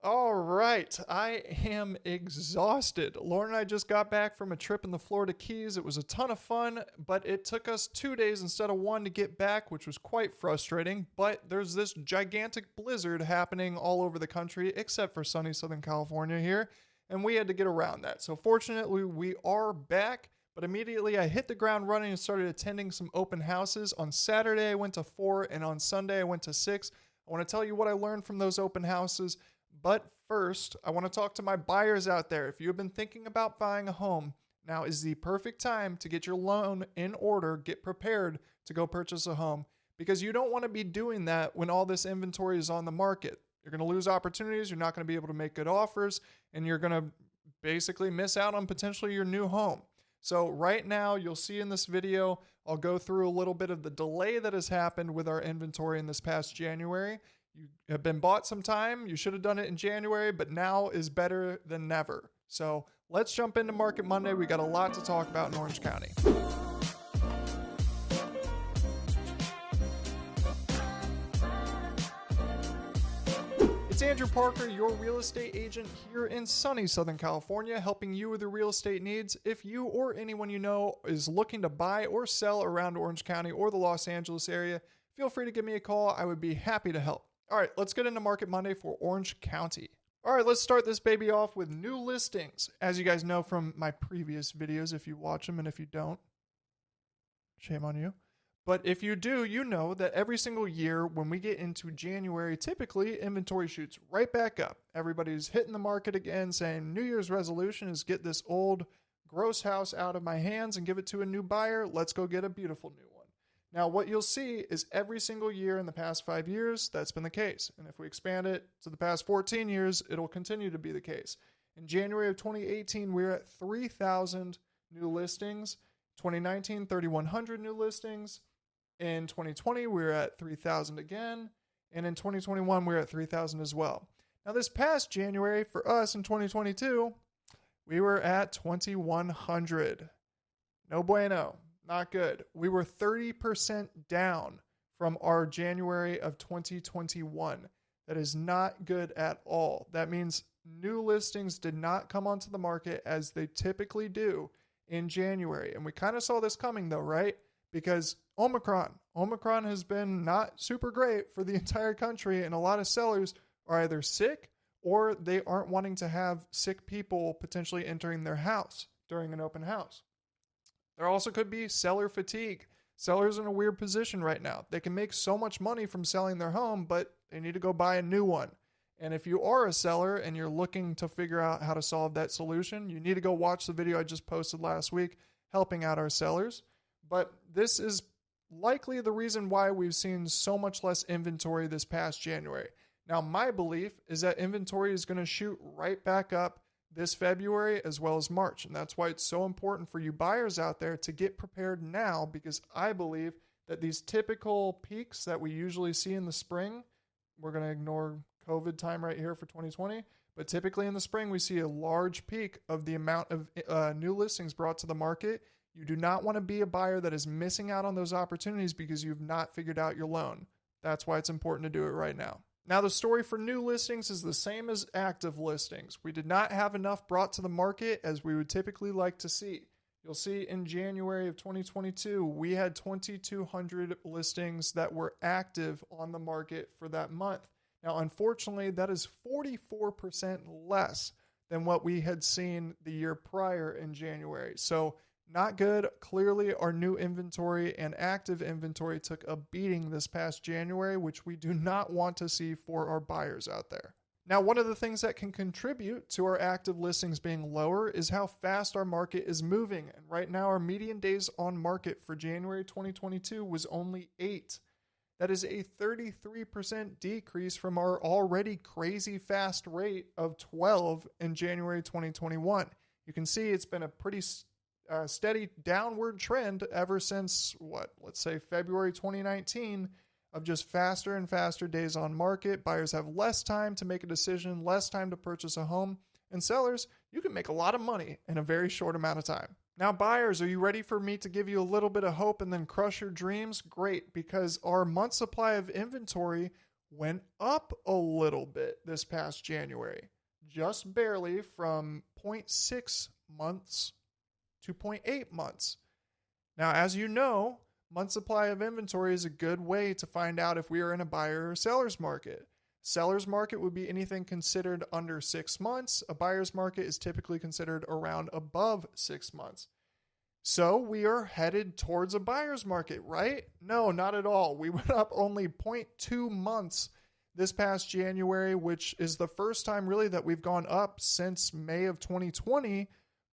All right, I am exhausted. Lauren and I just got back from a trip in the Florida Keys. It was a ton of fun, but it took us 2 days instead of one to get back, which was quite frustrating. But there's this gigantic blizzard happening all over the country, except for sunny Southern California here, and we had to get around that. So fortunately, we are back, but immediately I hit the ground running and started attending some open houses. On Saturday, I went to 4, and on Sunday, I went to 6. I want to tell you what I learned from those open houses. But first, I want to talk to my buyers out there. If you have been thinking about buying a home, now is the perfect time to get your loan in order, get prepared to go purchase a home, because you don't want to be doing that when all this inventory is on the market. You're going to lose opportunities, you're not going to be able to make good offers, and you're going to basically miss out on potentially your new home. So right now, you'll see in this video, I'll go through a little bit of the delay that has happened with our inventory in this past January. You have been bought some time. You should have done it in January, but now is better than never. So let's jump into Market Monday. We got a lot to talk about in Orange County. It's Andrew Parker, your real estate agent here in sunny Southern California, helping you with your real estate needs. If you or anyone you know is looking to buy or sell around Orange County or the Los Angeles area, feel free to give me a call. I would be happy to help. All right, let's get into Market Monday for Orange County. All right, let's start this baby off with new listings. As you guys know from my previous videos, if you watch them, and if you don't, shame on you. But if you do, you know that every single year when we get into January, typically inventory shoots right back up. Everybody's hitting the market again saying New Year's resolution is get this old gross house out of my hands and give it to a new buyer. Let's go get a beautiful new one. Now, what you'll see is every single year in the past 5 years, that's been the case. And if we expand it to the past 14 years, it'll continue to be the case. In January of 2018, we were at 3,000 new listings. 2019, 3,100 new listings. In 2020, we were at 3,000 again. And in 2021, we were at 3,000 as well. Now, this past January for us in 2022, we were at 2,100. No bueno. Not good. We were 30% down from our January of 2021. That is not good at all. That means new listings did not come onto the market as they typically do in January. And we kind of saw this coming though, right? Because Omicron has been not super great for the entire country, and a lot of sellers are either sick or they aren't wanting to have sick people potentially entering their house during an open house. There also could be seller fatigue. Sellers are in a weird position right now. They can make so much money from selling their home, but they need to go buy a new one. And if you are a seller and you're looking to figure out how to solve that solution, you need to go watch the video I just posted last week helping out our sellers. But this is likely the reason why we've seen so much less inventory this past January. Now, my belief is that inventory is going to shoot right back up this February as well as March. And that's why it's so important for you buyers out there to get prepared now, because I believe that these typical peaks that we usually see in the spring, we're going to ignore COVID time right here for 2020, but typically in the spring, we see a large peak of the amount of new listings brought to the market. You do not want to be a buyer that is missing out on those opportunities because you've not figured out your loan. That's why it's important to do it right now. Now, the story for new listings is the same as active listings. We did not have enough brought to the market as we would typically like to see. You'll see in January of 2022, we had 2,200 listings that were active on the market for that month. Now, unfortunately, that is 44% less than what we had seen the year prior in January. So not good. Clearly, our new inventory and active inventory took a beating this past January, which we do not want to see for our buyers out there. Now, one of the things that can contribute to our active listings being lower is how fast our market is moving. And right now, our median days on market for January 2022 was only 8. That is a 33% decrease from our already crazy fast rate of 12 in January 2021. You can see it's been a pretty steady downward trend ever since, let's say February 2019, of just faster and faster days on market. Buyers have less time to make a decision, less time to purchase a home, and sellers, you can make a lot of money in a very short amount of time. Now, buyers, are you ready for me to give you a little bit of hope and then crush your dreams? Great, because our month supply of inventory went up a little bit this past January, just barely from 0.6 months to 0.8 months. Now, as you know, month supply of inventory is a good way to find out if we are in a buyer or seller's market. Seller's market would be anything considered under 6 months. A buyer's market is typically considered around above 6 months. So we are headed towards a buyer's market, right? No, not at all. We went up only 0.2 months this past January, which is the first time really that we've gone up since May of 2020.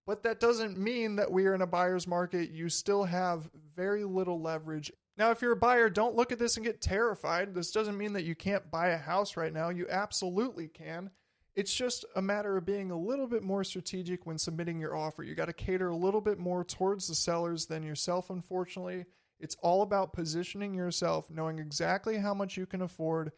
But that doesn't mean that we are in a buyer's market. You still have very little leverage. Now, if you're a buyer, don't look at this and get terrified. This doesn't mean that you can't buy a house right now. You absolutely can. It's just a matter of being a little bit more strategic when submitting your offer. You got to cater a little bit more towards the sellers than yourself, unfortunately. It's all about positioning yourself, knowing exactly how much you can afford,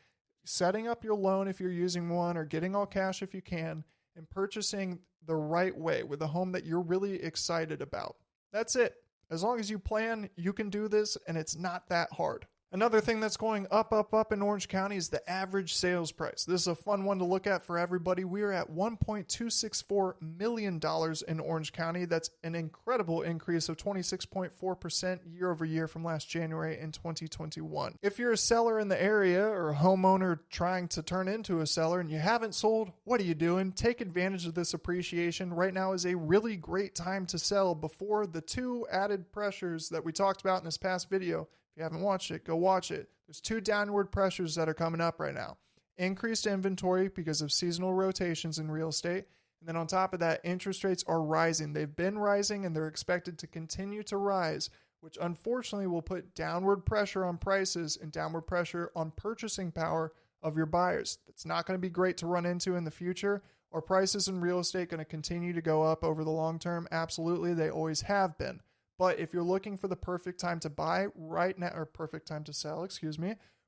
setting up your loan if you're using one, or getting all cash if you can, and purchasing the right way with a home that you're really excited about. That's it. As long as you plan, you can do this, and it's not that hard. Another thing that's going up in Orange County is the average sales price. This is a fun one to look at for everybody. We are at $1.264 million in Orange County. That's an incredible increase of 26.4% year over year from last January in 2021. If you're a seller in the area or a homeowner trying to turn into a seller and you haven't sold, what are you doing? Take advantage of this appreciation. Right now is a really great time to sell before the two added pressures that we talked about in this past video. If you haven't watched it, go watch it. There's two downward pressures that are coming up right now. Increased inventory because of seasonal rotations in real estate. And then on top of that, interest rates are rising. They've been rising and they're expected to continue to rise, which unfortunately will put downward pressure on prices and downward pressure on purchasing power of your buyers. That's not going to be great to run into in the future. Are prices in real estate going to continue to go up over the long term? Absolutely, they always have been. But if you're looking for the perfect time to buy right now, or perfect time to sell,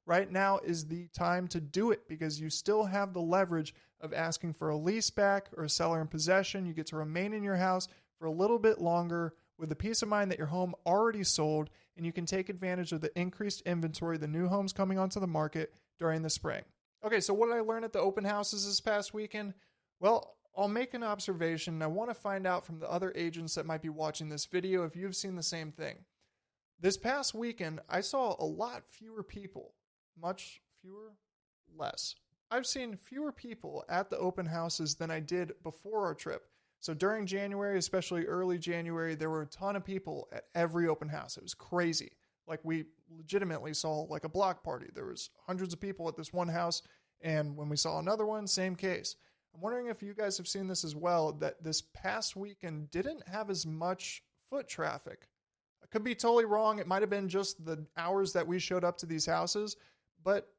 right now is the time to do it because you still have the leverage of asking for a lease back or a seller in possession. You get to remain in your house for a little bit longer with the peace of mind that your home already sold, and you can take advantage of the increased inventory, the new homes coming onto the market during the spring. Okay, so what did I learn at the open houses this past weekend? Well, I'll make an observation, and I want to find out from the other agents that might be watching this video if you've seen the same thing. This past weekend, I saw a lot fewer people. Much fewer? Less. I've seen fewer people at the open houses than I did before our trip. So during January, especially early January, there were a ton of people at every open house. It was crazy. Like, we legitimately saw like a block party. There was hundreds of people at this one house, and when we saw another one, same case. I'm wondering if you guys have seen this as well, that this past weekend didn't have as much foot traffic. I could be totally wrong. It might have been just the hours that we showed up to these houses, but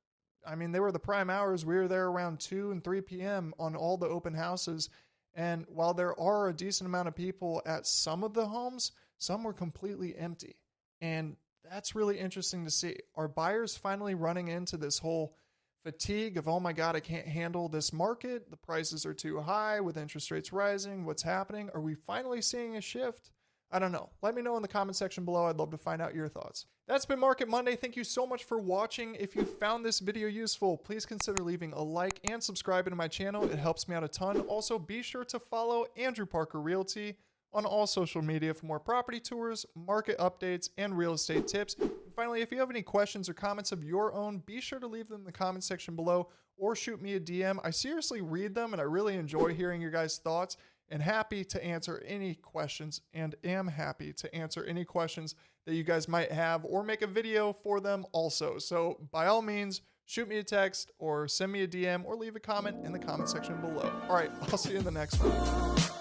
I mean, they were the prime hours. We were there around 2 and 3 p.m. on all the open houses. And while there are a decent amount of people at some of the homes, some were completely empty. And that's really interesting to see. Are buyers finally running into this whole fatigue of, oh my God, I can't handle this market. The prices are too high with interest rates rising. What's happening? Are we finally seeing a shift? I don't know. Let me know in the comment section below. I'd love to find out your thoughts. That's been Market Monday. Thank you so much for watching. If you found this video useful, please consider leaving a like and subscribing to my channel. It helps me out a ton. Also, be sure to follow Andrew Parker Realty on all social media for more property tours, market updates, and real estate tips. And finally, if you have any questions or comments of your own, be sure to leave them in the comment section below or shoot me a DM. I seriously read them and I really enjoy hearing your guys' thoughts, and happy to answer any questions, and am happy to answer any questions that you guys might have or make a video for them also. So by all means, shoot me a text or send me a DM or leave a comment in the comment section below. All right, I'll see you in the next one.